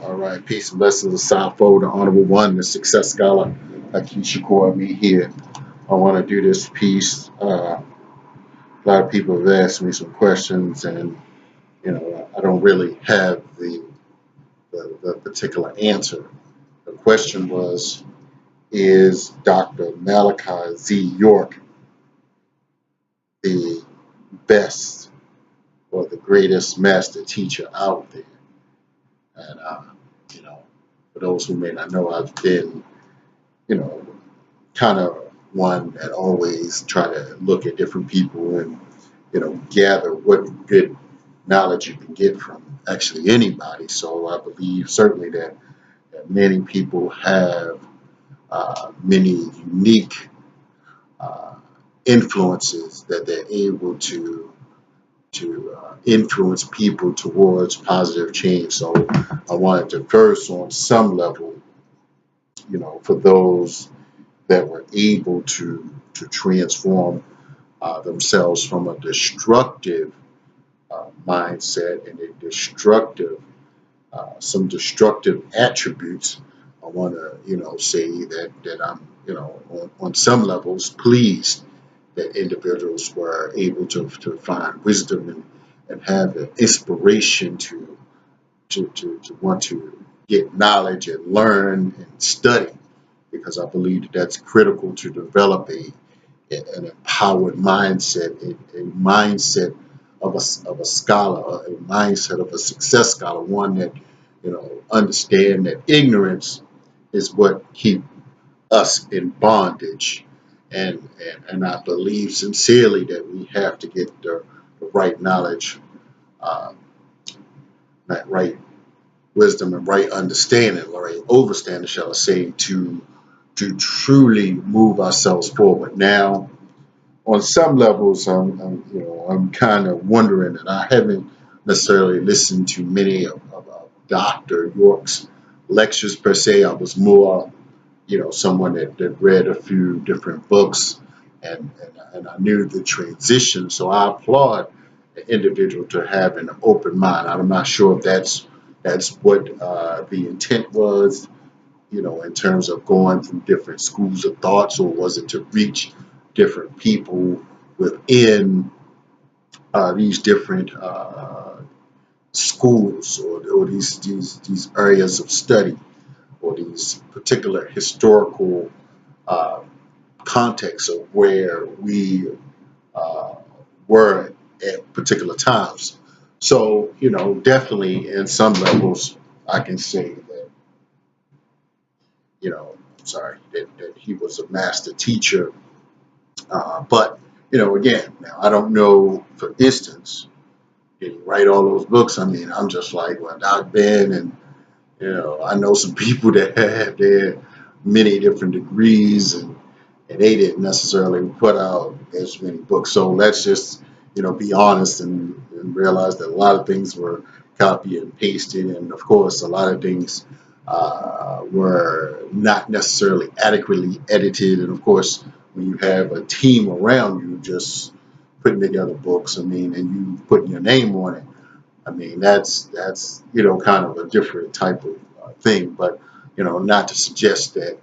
All right, peace and blessings of South Fold, the Honorable One, the Success Scholar, Akeisha Core, me here. I want to do this piece. A lot of people have asked me some questions, and I don't really have the particular answer. The question was, is Dr. Malachi Z. York the best or the greatest master teacher out there? And for those who may not know, I've been, you know, kind of one that always try to look at different people and gather what good knowledge you can get from actually anybody. So I believe certainly that many people have many unique influences that they're able to influence people towards positive change. So I wanted to first, on some level, for those that were able to transform themselves from a destructive mindset and a destructive some destructive attributes. I want to say that I'm on some levels pleased that individuals were able to find wisdom and have the inspiration to want to get knowledge and learn and study, because I believe that that's critical to develop an empowered mindset, a mindset of a scholar, a mindset of a success scholar, one that understand that ignorance is what keep us in bondage, and I believe sincerely that we have to get the right knowledge, uh, that right wisdom and right understanding, or right overstanding, shall I say, to truly move ourselves forward. Now, on some levels, I'm kind of wondering, and I haven't necessarily listened to many of Dr. York's lectures per se. I was more, someone that read a few different books, and I knew the transition. So I applaud an individual to have an open mind. I'm not sure if that's what the intent was, in terms of going through different schools of thoughts, or was it to reach different people within these different schools, or these areas of study, or these particular historical uh, contexts of where we uh, were at particular times. So, definitely in some levels, I can say that, that he was a master teacher. But, again, now I don't know, for instance, did he write all those books? I mean, I'm just like, well, Doc Ben, and, I know some people that have their many different degrees, and they didn't necessarily put out as many books. So let's just, be honest and realize that a lot of things were copied and pasted. And of course, a lot of things were not necessarily adequately edited. And of course, when you have a team around you just putting together books, I mean, and you putting your name on it, I mean, that's kind of a different type of thing. But, not to suggest that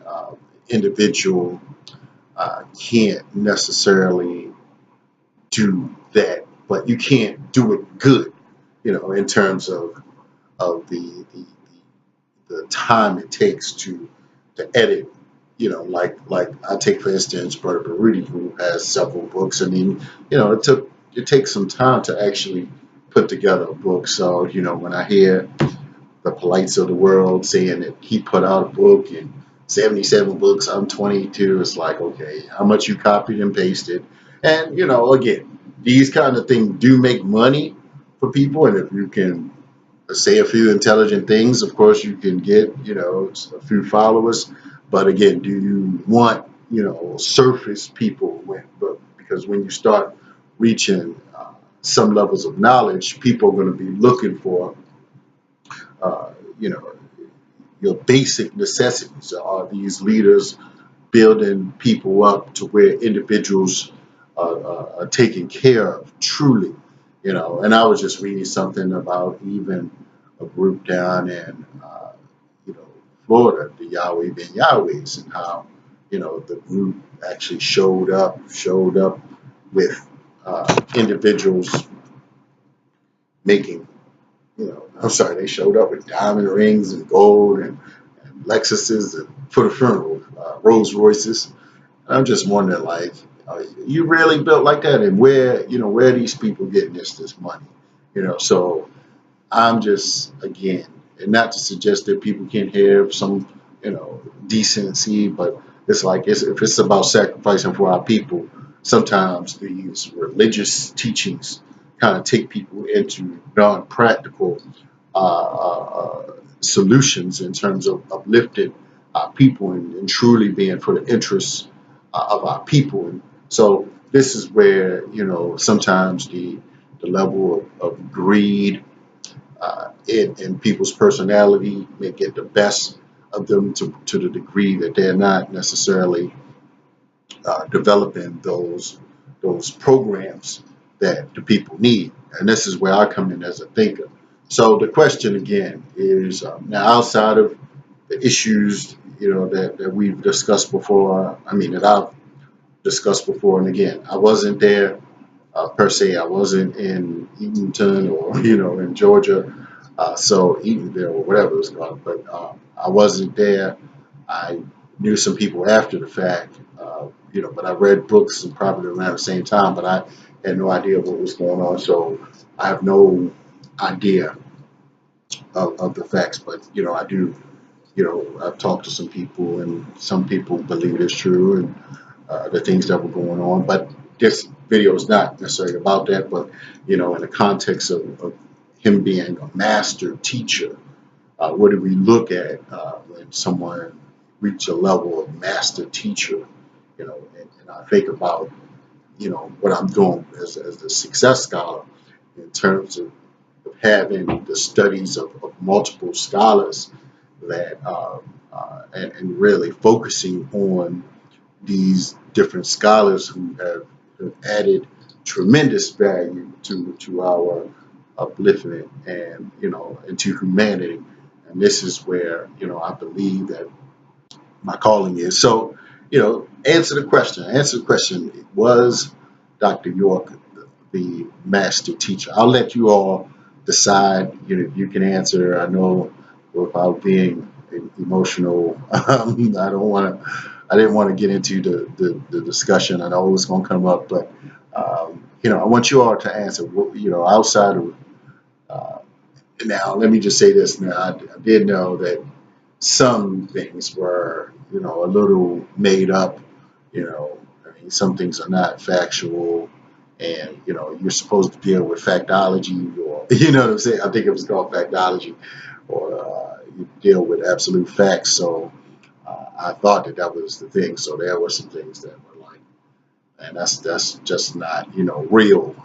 individual can't necessarily do that, but you can't do it good, in terms of the time it takes to edit. Like I take for instance, Brother Baruti, who has several books. I mean, it takes some time to actually put together a book. So, when I hear the Polites of the world saying that he put out a book and 77 books, I'm 22, it's like, okay, how much you copied and pasted? And, again, these kind of things do make money for people. And if you can say a few intelligent things, of course, you can get, a few followers. But again, do you want, surface people? Because when you start reaching some levels of knowledge, people are going to be looking for, uh, you know, your basic necessities. Are these leaders building people up to where individuals are taken care of truly? And I was just reading something about even a group down in Florida, the Yahweh Ben Yahwehs, and how, the group actually showed up with individuals making, I'm sorry, they showed up with diamond rings and gold and Lexuses and for the funeral, Rolls Royces. And I'm just wondering, like, you really built like that, and where are these people getting this money? So I'm just, again, and not to suggest that people can't have some, decency, but it's like if it's about sacrificing for our people, sometimes these religious teachings kind of take people into non-practical solutions in terms of uplifting our people and truly being for the interests of our people. And so this is where, sometimes the level of greed in people's personality may get the best of them to the degree that they're not necessarily developing those programs that the people need. And this is where I come in as a thinker. So the question again is, now outside of the issues that we've discussed before, that I've discussed before, and again, I wasn't there per se. I wasn't in Eatonton or in Georgia, so Eatonville or whatever it's called. But I wasn't there. I knew some people after the fact, but I read books and probably around the same time. But I had no idea what was going on, so I have no idea of the facts. But I do. I've talked to some people, and some people believe it's true, and the things that were going on. But this video is not necessarily about that, but in the context of him being a master teacher, what do we look at when someone reaches a level of master teacher? And I think about what I'm doing as a success scholar in terms of having the studies of multiple scholars that and really focusing on these different scholars who have added tremendous value to our upliftment and and to humanity. And this is where I believe that my calling is. So answer the question. Was Dr. York the master teacher? I'll let you all decide. You can answer. I know without being emotional, I didn't want to get into the discussion. I know it was going to come up, but I want you all to answer. Outside of now, let me just say this. Now, I did know that some things were a little made up. Some things are not factual, and you're supposed to deal with factology, or what I'm saying. I think it was called factology, or you deal with absolute facts. So I thought that was the thing. So there were some things that were like, and that's just not real.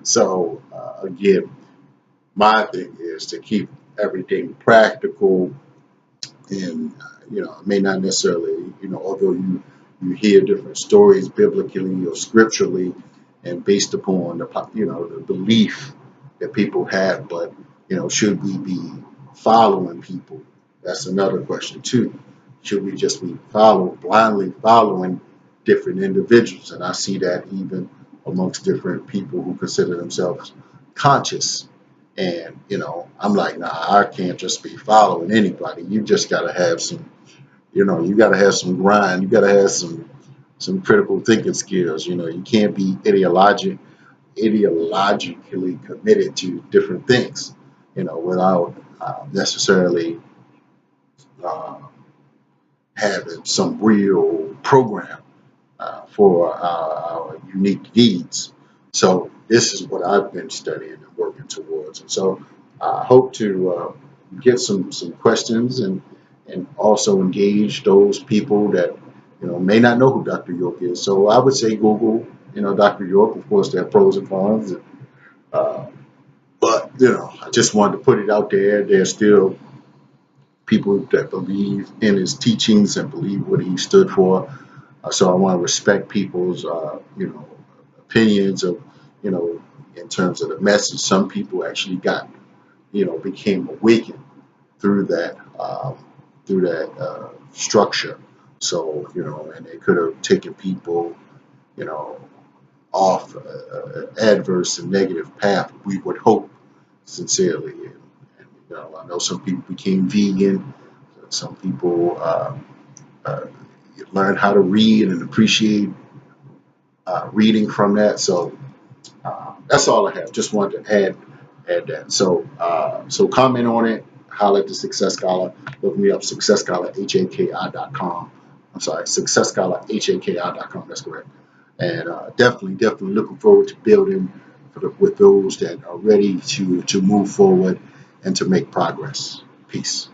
So again, my thing is to keep everything practical, and it may not necessarily although you hear different stories biblically or scripturally and based upon the belief that people have, but should we be following people? That's another question too. Should we just be blindly following different individuals? And I see that even amongst different people who consider themselves conscious. And I'm like, nah, I can't just be following anybody. You just gotta have some, you gotta have some grind. You gotta have some critical thinking skills. You can't be ideologically committed to different things, without necessarily uh, having some real program for our unique needs. So this is what I've been studying and working towards. And so I hope to get some questions and also engage those people that may not know who Dr. York is. So I would say Google Dr. York. Of course, there are pros and cons. Uh, but I just wanted to put it out there. There's still people that believe in his teachings and believe what he stood for. So I want to respect people's, opinions of, in terms of the message. Some people actually became awakened through that. through that structure. So, and it could have taken people, you know, off an adverse and negative path. We would hope sincerely. And I know some people became vegan. Some people uh, learned how to read and appreciate reading from that. So that's all I have. Just wanted to add that. So comment on it. Holler at the Success Scholar. Look me up, Success Scholar, HAKI.com. I'm sorry, Success Scholar, HAKI.com. That's correct. And definitely looking forward to building with those that are ready to move forward and to make progress. Peace.